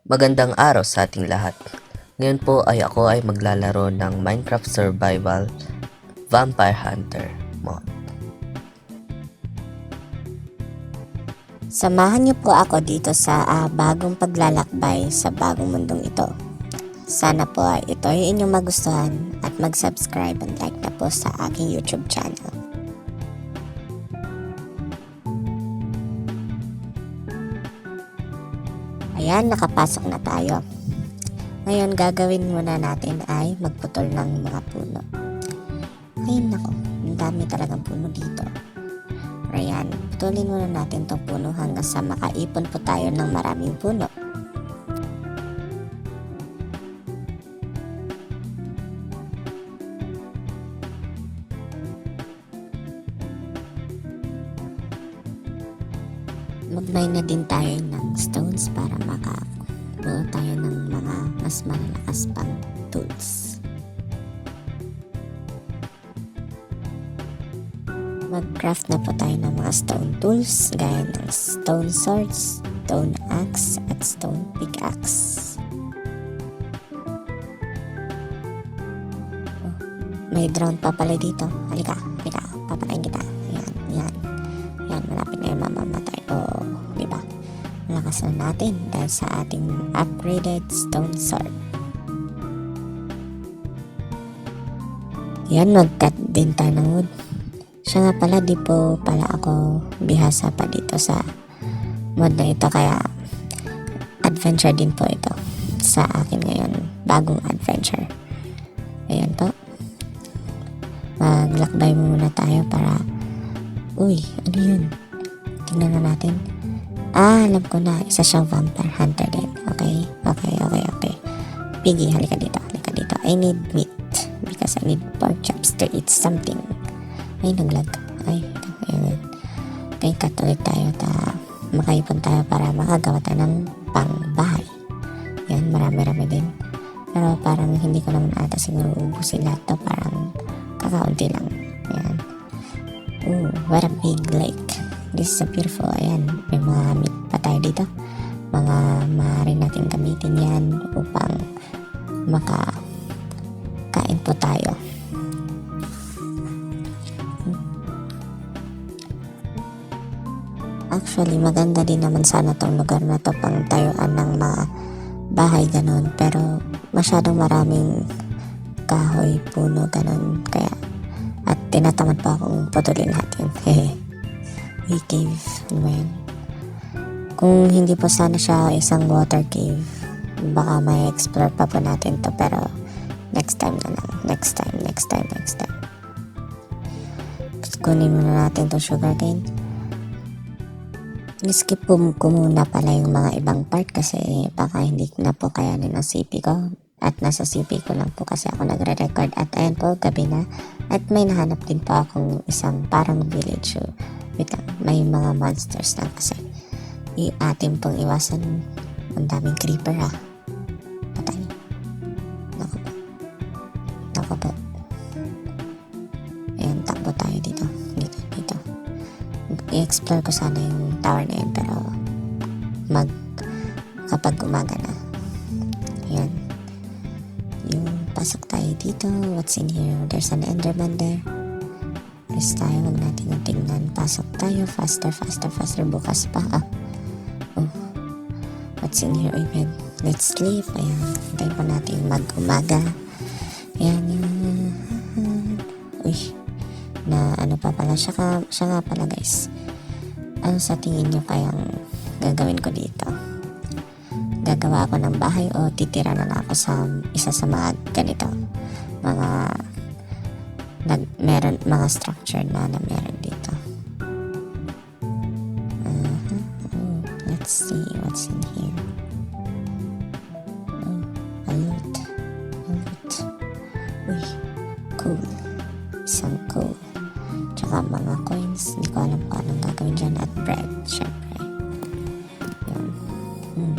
Magandang araw sa ating lahat. Ngayon po ay ako ay maglalaro ng Minecraft Survival Vampire Hunter mod. Samahan niyo po ako dito sa bagong paglalakbay sa bagong mundong ito. Sana po ay ito ay inyong magustuhan at mag-subscribe and like na po sa aking YouTube channel. Ayan, nakapasok na tayo. Ngayon gagawin muna natin ay magputol ng mga puno. Ayun nako, ang dami talagang puno dito. Ayan, putulin muna natin itong puno hanggang sa makaipon po tayo ng maraming puno. Mag-mine na din tayo ng stones para makabuo tayo ng mga mas malalakas pang tools. Mag-craft na po tayo ng mga stone tools gaya ng stone swords, stone axe at stone pickaxe. Oh, may drone pa pala dito. Halika, papalain kita. Yan, malapit na yung mamamatay. Oh, diba? Malakas na natin dahil sa ating upgraded stone sword. Yan, mag-cut din tayo ng wood. Siya nga pala, di po pala ako bihasa pa dito sa mod na ito, kaya adventure din po ito sa akin ngayon, bagong adventure. Ayan po, maglakbay muna tayo para ano yun, tingnan na natin. Alam ko na, isa siyang vampire hunter din. Okay. Piggy, halika dito. I need meat because I need pork chops to eat something. Ay, naglag. Ayun. Okay, cut ulit tayo. Makaipon tayo para makagawa tayo ng pangbahay. Yan, marami-rami din. Pero parang hindi ko naman ata siguro ubusin lahat to. Parang kakaunti lang. Ayan. What a big lake. This is a beautiful. Ayan, may mga meat pa tayo dito. Mga maaari natin gamitin yan upang makakain po tayo. Actually, maganda din naman sana tong lugar na to pang tayuan ng mga bahay ganon, pero masyadong maraming kahoy, puno, ganon, kaya at tinatamad pa akong putulin lahat yun. May cave, man. Kung hindi pa sana siya isang water cave, baka may explore pa po natin to, pero next time na lang. Next time. Kunin muna natin to sugarcane. Skip ko muna pala yung mga ibang part kasi baka hindi na po kayanin ng CP ko. At nasa CP ko lang po kasi ako nagre-record. At ayan po, gabi na. At may nahanap din po akong isang parang village. Wait lang, may mga monsters na kasi. Atin pong iwasan. Ang daming creeper ha. Patay. Naku po. Ayan, takbo tayo dito. Dito. I-explore ko sana yung tower na yun, pero kapag umaga na. Ayan. Yung pasok tayo dito. What's in here? There's an enderman there. Please tayo, huwag natin yung tingnan. Pasok tayo. Faster. Bukas pa. What's in here? Ayan. Let's sleep. Ayan. Hintayin pa natin mag-umaga. Ayan. Na ano pa pala. Siya nga pala guys. Ano sa tingin nyo kayang gagawin ko dito? Gagawa ako ng bahay o titira na ako sa isa sa mga ganito, mga structure na meron dito. Let's see what's in here. A lot. Cool. Isang cool. Tsaka mga coins. Hindi ko alam kung anong gagawin dyan. At bread, syempre. Yun.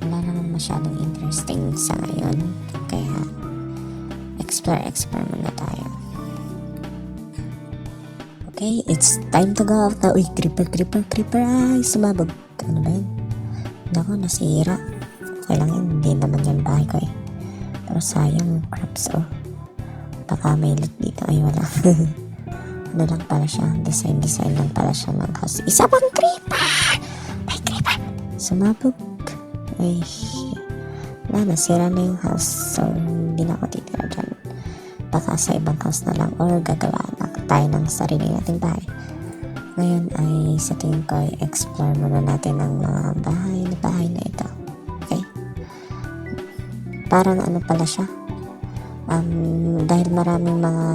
Wala naman masyadong interesting sa ngayon. Kaya, explore muna tayo. Okay, it's time to go out na. Uy, creeper. Ay, sumabog. Ano ba yun? Naku, nasira. Okay lang yun, hindi naman yan bahay ko eh. Pero sayang, crabs oh. Baka may lit dito, ay wala. Ano lang pala siya, design lang pala siya ng house. Isa pang creeper! May creeper! Sumabog. Ay, wala, nasira na yung house. So, hindi na ako titira dyan. Baka sa ibang house na lang or gagawa na tayo ng sarili nating bahay. Ngayon ay sa tingin ko ay explore muna natin ang mga bahay na ito. Okay? Parang ano pala siya? Dahil maraming mga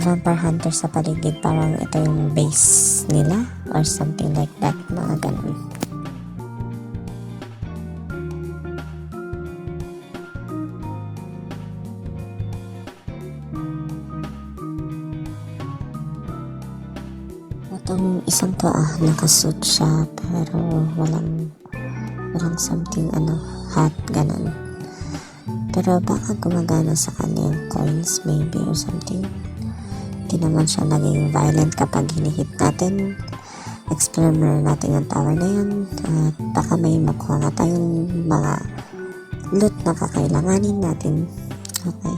vampire hunters sa paligid, parang ito yung base nila or something like that, mga ganun. Itong isang to nakasuit siya pero walang something hot, ganun. Pero baka gumagana sa kanya yung coins maybe or something. Hindi naman siya naging violent kapag hinihit natin. Explore muna natin yung tower na yun at baka may makuha nga tayong mga loot na kakailanganin natin. Okay.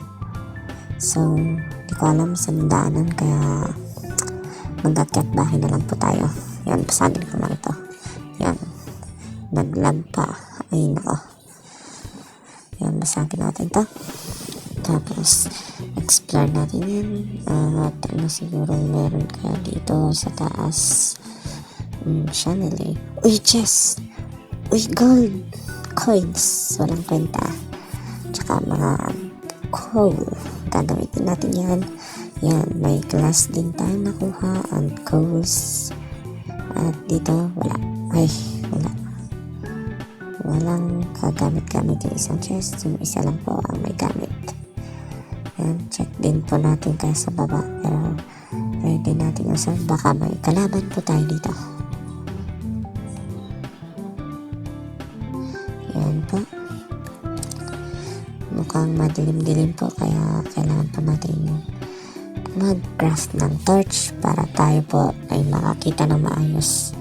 So, hindi ko alam saan daanan kaya mag-akyat bahay na lang po tayo. Yan, pasagin ko lang ito. Yan. Nag-lag pa. Ay, nako. Yan, basagin natin to. Tapos, explore natin yan. At siguro meron kaya dito sa taas. Chandelier. Uy, chest! Uy, gold! Coins. Walang kwenta. Tsaka mga coal. Gagamitin natin yan. Yan, may glass din tayo nakuha and coals. At dito, wala. Ay, wala. Walang kagamit-gamit yung isang chest. Yung isa lang po ang may gamit. Yan, check din po natin kaya sa baba. Pero, pwede natin asal. Baka may kalaban po tayo dito. Yan po. Mukhang madilim-dilim po kaya kailangan pa natin mag-craft ng torch para tayo po ay makakita ng maayos.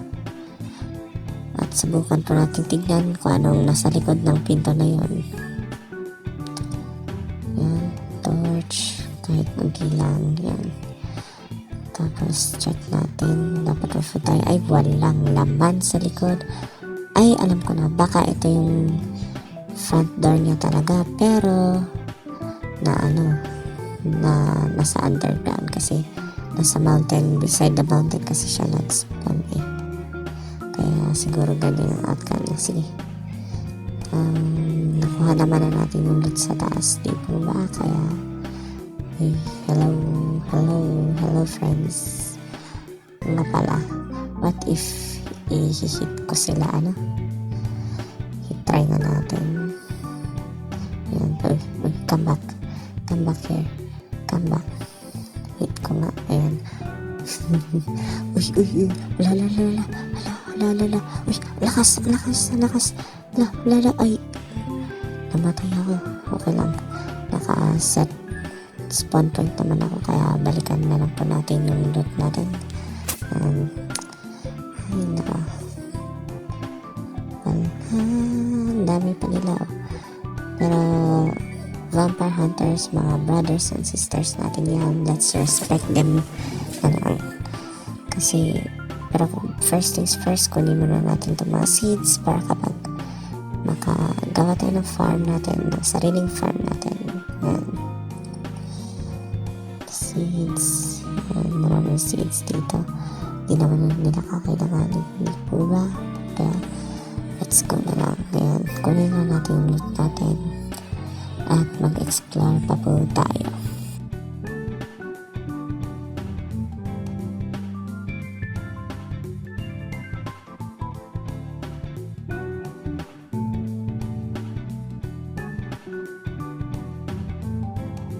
At subukan po natin tignan kung anong nasa likod ng pinto na yun. Yan, torch, kahit magkilang, yan. Tapos check natin, dapat po tayo, ay walang laman sa likod. Ay, alam ko na, baka ito yung front door niya talaga, pero na nasa underground kasi nasa mountain, beside the mountain kasi siya nag-spawn eh. Kaya siguro ganyan ang outcome niya. Sige. Nakuha naman na natin yung loot sa taas. Di po ba? Kaya hello friends. Nga pala. What if i-hit ko sila try na natin. Yan. Come back here. Come back. Hit ko nga. Ayan. Uy. Wala. Uy, lakas. Wala. Ay. Namatay ako. Okay lang. Naka-set spawn point naman ako. Kaya balikan na lang po natin yung loot natin. Ay, naka. Ang dami pa nila. Pero vampire hunters, mga brothers and sisters natin yan. Let's respect them. Kasi, pero first things first, kunin muna natin itong mga seeds para kapag makagawa tayo ng farm natin, ng sariling farm natin. Yan. Seeds. Yan, maraming seeds dito. Hindi naman nila kakailanganin. Hindi po ba? Kaya, let's go na lang. Ayan, kunin na natin yung loot natin. At mag-explore pa po tayo.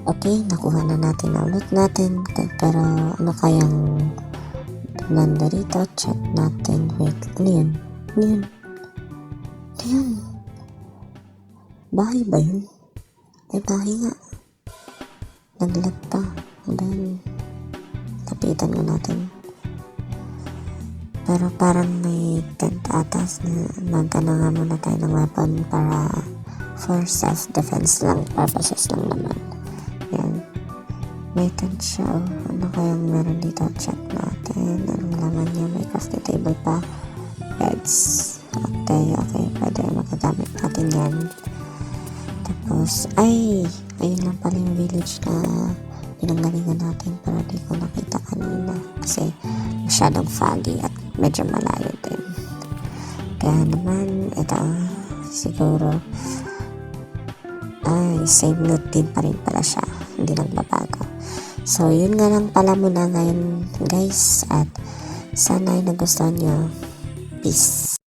Okay, nakuha na natin ang loot natin. Pero ano kayang nandito? Check natin. Wait, ano yun? Bahay ba yun? Ay, bahay nga. Naglag pa. Then, lapitan nga natin. Pero parang may tent atas na magkano nga muna tayo ng weapon para for self-defense lang, purposes lang naman. Yan. May tent siya. Oh. Ano kayang meron dito? Check natin. Anong laman niya? May crafting table pa. Beds. Okay. Pwede magagamit natin yan. Tapos, ayun lang pala yung village na pinanggalingan natin pero di ko nakita kanina kasi masyadong foggy at medyo malayo din. Kaya naman, ito siguro same note din pa rin pala siya. Hindi nagbabago. So, yun nga lang pala muna ngayon guys at sana ay nagustuhan nyo. Peace!